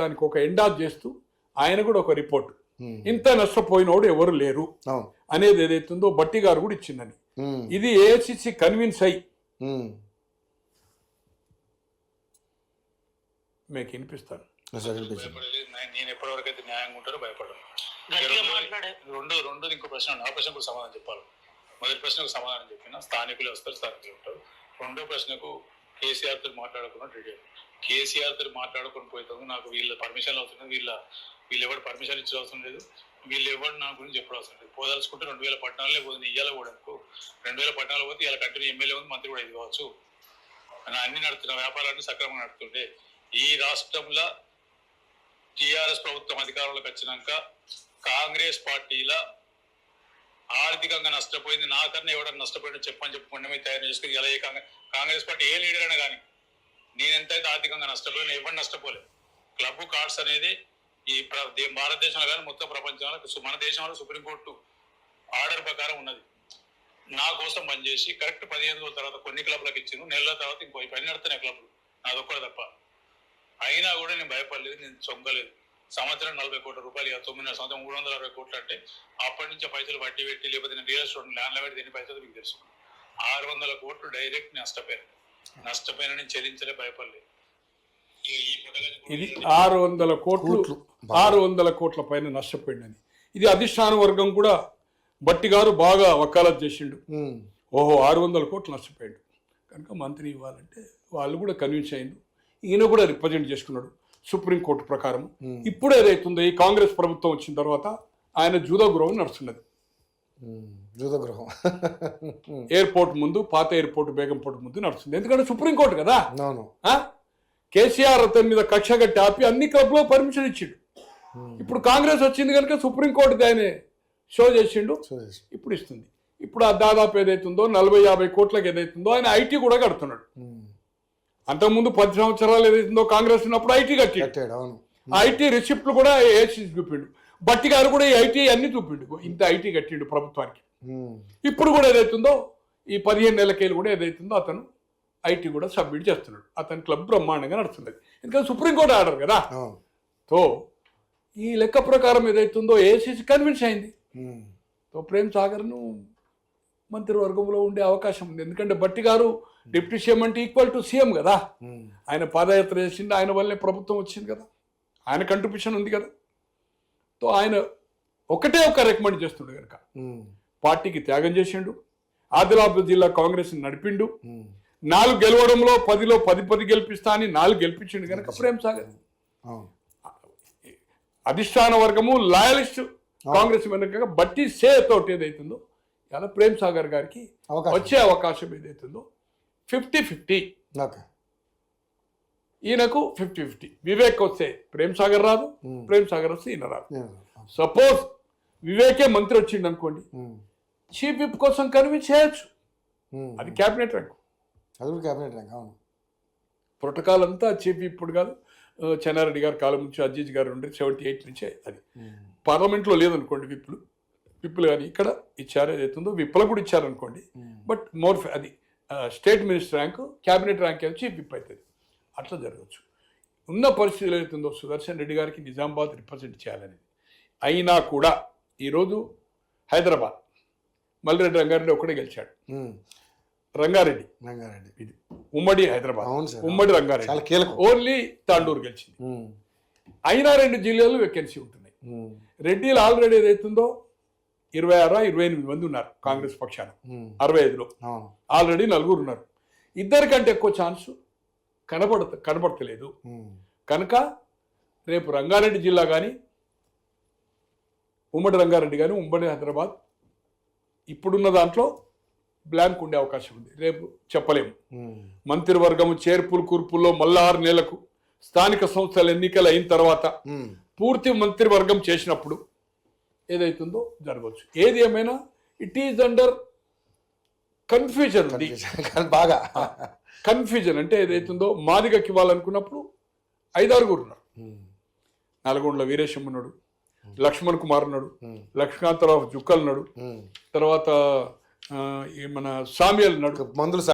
దానికి ఒక ఎండాజ్ చేస్తూ ఆయన కూడా ఒక రిపోర్ట్ ఇంత నష్టపోయినోడు ఎవరు లేరు అనేది ఏదైతుందో బట్టి గారు కూడా ఇచ్చిందని. ఇది ఏఐసిసి కన్విన్స్ అయ్యి మీకు వినిపిస్తాను. నేను ఎప్పటివరకు అయితే న్యాయంగా ఉంటారో భయపడను. రెండు ఇంకో ప్రశ్న, ఆ ప్రశ్న కూడా సమాధానం చెప్పాలి. మొదటి ప్రశ్నకు సమాధానం చెప్పిన స్థానికులు వస్తారు, స్థానికులు ఉంటారు. రెండో ప్రశ్నకు కేసీఆర్ తో మాట్లాడుకున్న రెడీ. కేసీఆర్ తో మాట్లాడుకుని పోతాము. నాకు వీళ్ళ పర్మిషన్లు అవసరం లేదు, వీళ్ళు ఎవరు పర్మిషన్ ఇచ్చే అవసరం లేదు, వీళ్ళు ఎవరు నా గురించి చెప్పడం అవసరం లేదు. పోదాల్చుకుంటే 2014 పోతుంది, ఇయ్యాల కూడా 2014 పోతే ఇలా కంటిన్యూ ఎమ్మెల్యే ఉంది, మంత్రి కూడా ఇది కావచ్చు. అన్ని నడుతున్న వ్యాపారాన్ని సక్రమంగా నడుతుంటే ఈ రాష్ట్రంలో టీఆర్ఎస్ ప్రభుత్వం అధికారంలోకి వచ్చినాక కాంగ్రెస్ పార్టీల ఆర్థికంగా నష్టపోయింది. నాకన్నా ఎవడన్నా నష్టపోయినా చెప్పుకుంటే తయారు చేసుకుని ఇలా కాంగ్రెస్ పార్టీ ఏ లీడర్ అయినా కానీ నేను ఎంతైతే ఆర్థికంగా నష్టపోయినా ఎవరు నష్టపోలేదు. క్లబ్ కార్డ్స్ అనేది ఈ భారతదేశంలో కానీ మొత్తం ప్రపంచంలో మన దేశంలో సుప్రీంకోర్టు ఆర్డర్ ప్రకారం ఉన్నది. నా కోసం పనిచేసి కరెక్ట్ 15 రోజుల తర్వాత కొన్ని క్లబ్లకు ఇచ్చిండు, నెలల తర్వాత ఇంకో పని నడుతున్నాయి క్లబ్లు, నాదొక్కడే తప్ప. అయినా కూడా నేను భయపడలేదు, నేను చొంగలేదు. సంవత్సరం 40 కోట్ల రూపాయలు, 9 సంవత్సరం 360 కోట్లు అంటే అప్పటి నుంచి పైసలు వడ్డీ పెట్టి లేకపోతే నేను రియల్ ఎస్టేట్ ల్యాండ్లో పెట్టి ఎన్ని పైసలు మీకు తెలుసు. 600 కోట్లు డైరెక్ట్ నష్టపోయిన నేను చెల్లించలే, భయపడలేదు. ఇది 600 కోట్ల పైన నష్టపోయిందని ఇది అధిష్టాన వర్గం కూడా బట్టి గారు బాగా వకాలత్ చేసిండు. ఓహో 600 కోట్లు నష్టపోయాడు కనుక మంత్రి ఇవ్వాలంటే వాళ్ళు కూడా కన్విన్స్ అయ్యిండు. ఈయన కూడా రిప్రజెంట్ చేసుకున్నాడు సుప్రీంకోర్టు ప్రకారం. ఇప్పుడు ఏదైతుందో ఈ కాంగ్రెస్ ప్రభుత్వం వచ్చిన తర్వాత ఆయన జూదో గృహం నడుస్తున్నది. జూదగృహం ఎయిర్పోర్ట్ ముందు, పాత ఎయిర్పోర్ట్ బేగంపోర్ట్ ముందు నడుస్తుంది. ఎందుకంటే సుప్రీంకోర్టు కదా. కేసీఆర్ అతని మీద కక్ష కట్టి ఆపి అన్ని క్లబ్లో పర్మిషన్ ఇచ్చిండు. ఇప్పుడు కాంగ్రెస్ వచ్చింది కనుక సుప్రీంకోర్టు దాన్ని షో చేసిండు, ఇప్పుడు ఇస్తుంది. ఇప్పుడు ఆ దాదాపు ఏదైతుందో 40-50 కోట్లకు ఏదైతుందో ఆయన ఐటీ కూడా కడుతున్నాడు. అంతకుముందు 10 సంవత్సరాలు ఏదైతుందో కాంగ్రెస్ ఉన్నప్పుడు ఐటీ కట్టాడు. ఆ ఐటీ రిసిప్ట్లు కూడా ఏసీసీ చూపిండు. బట్టి గారు కూడా ఈ ఐటీ అన్ని చూపిండు, ఇంత ఐటీ కట్టిండు ప్రభుత్వానికి. ఇప్పుడు కూడా ఏదైతుందో ఈ 15 నెలలకేళ్ళు కూడా ఏదైతుందో అతను ఐటీ కూడా సబ్మిట్ చేస్తున్నాడు. అతని క్లబ్ బ్రహ్మాండంగా నడుస్తున్నది, ఎందుకంటే సుప్రీంకోర్టు ఆర్డర్ కదా. సో ఈ లెక్క ప్రకారం ఏదైతుందో ఏసీసీ కన్విన్స్ అయింది. సో ప్రేమ్ సాగర్ను మంత్రివర్గంలో ఉండే అవకాశం ఉంది. ఎందుకంటే బట్టి గారు డిప్యూటీ సీఎం అంటే ఈక్వల్ టు సీఎం కదా. ఆయన పాదయాత్ర చేసిండు, ఆయన వల్లే ప్రభుత్వం వచ్చింది కదా, ఆయన కంట్రిబ్యూషన్ ఉంది కదా. సో ఆయన ఒకటే రికమెండ్ చేస్తుండే కనుక పార్టీకి త్యాగం చేసిండు. ఆదిలాబాద్ జిల్లా కాంగ్రెస్ నడిపిండు. 4 గెలవడంలో 10లో 10 గెలిపిస్తా అని 4 గెలిపించిండు కనుక ప్రేమ్ సాగర్ అధిష్టాన వర్గము లాయలిస్ట్ కాంగ్రెస్ వెనుక బట్టి సే తోటి ఏదైతుందో ఇలా ప్రేమ్ సాగర్ గారికి వచ్చే అవకాశం ఏదైతుందో 50-50. ఈయనకు 50-50. వివేక్ వస్తే ప్రేమ్ సాగర్ రాదు, ప్రేమ్ సాగర్ వస్తే ఈయన రాదు. సపోజ్ వివేకే మంత్రి వచ్చిండు అనుకోండి, చీఫ్ విప్ కోసం కన్విన్స్ చేయొచ్చు. అది క్యాబినెట్ ర్యాంక్. ప్రోటోకాల్ అంతా చీఫ్ విప్ కాదు. చెన్నారెడ్డి గారు కాలం నుంచి అజీజ్ గారు ఉండే 78 నుంచే అది పార్లమెంట్లో లేదనుకోండి. విప్పులు కానీ ఇక్కడ ఇచ్చారు ఏదైతుందో విప్పులు కూడా ఇచ్చారనుకోండి. బట్ మోర్ అది state minister rank, cabinet rank chief whip అవుతుంది. అట్లా జరగచ్చు. ఉన్న పరిస్థితులు ఏదైతుందో సుదర్శన్ రెడ్డి గారికి నిజామాబాద్ రిప్రజెంట్ చేయాలనేది. అయినా కూడా ఈరోజు హైదరాబాద్ మల్లిరెడ్డి రంగారెడ్డి ఒకటే గెలిచాడు. రంగారెడ్డి ఇది ఉమ్మడి హైదరాబాద్, ఉమ్మడి రంగారెడ్డి, ఓన్లీ తాండూరు గెలిచింది. అయినా 2 జిల్లాల్లో వేకెన్సీ ఉంటున్నాయి. రెడ్డిలు ఆల్రెడీ ఏదైతుందో 26-28 మంది ఉన్నారు కాంగ్రెస్ పక్షాన. 65లో ఆల్రెడీ 4 ఉన్నారు. 2 కంటే ఎక్కువ ఛాన్స్ కనబడతలేదు కనుక రేపు రంగారెడ్డి జిల్లా కానీ, ఉమ్మడి రంగారెడ్డి కానీ, ఉమ్మడి హైదరాబాద్ ఇప్పుడున్న దాంట్లో బ్లాంక్ ఉండే అవకాశం ఉంది. రేపు చెప్పలేము. మంత్రివర్గము చేర్పులు కూర్పుల్లో మళ్ళా 6 నెలలకు స్థానిక సంస్థల ఎన్నికలు అయిన తర్వాత పూర్తి మంత్రివర్గం చేసినప్పుడు ఏదైతుందో జరగవచ్చు. ఏది ఏమైనా ఇట్ ఈజ్ అండర్ కన్ఫ్యూజన్ ఉంది బాగా. కన్ఫ్యూజన్ అంటే ఏదైతుందో మాదిగకి ఇవ్వాలనుకున్నప్పుడు 5-6 ఉన్నారు. నల్గొండలో వీరేశం ఉన్నాడు, లక్ష్మణ్ కుమార్ ఉన్నాడు, లక్ష్మీకాంతరావు జుక్కల్ ఉన్నాడు, తర్వాత మన సామ్యాల్ ఉన్నాడు. మందులు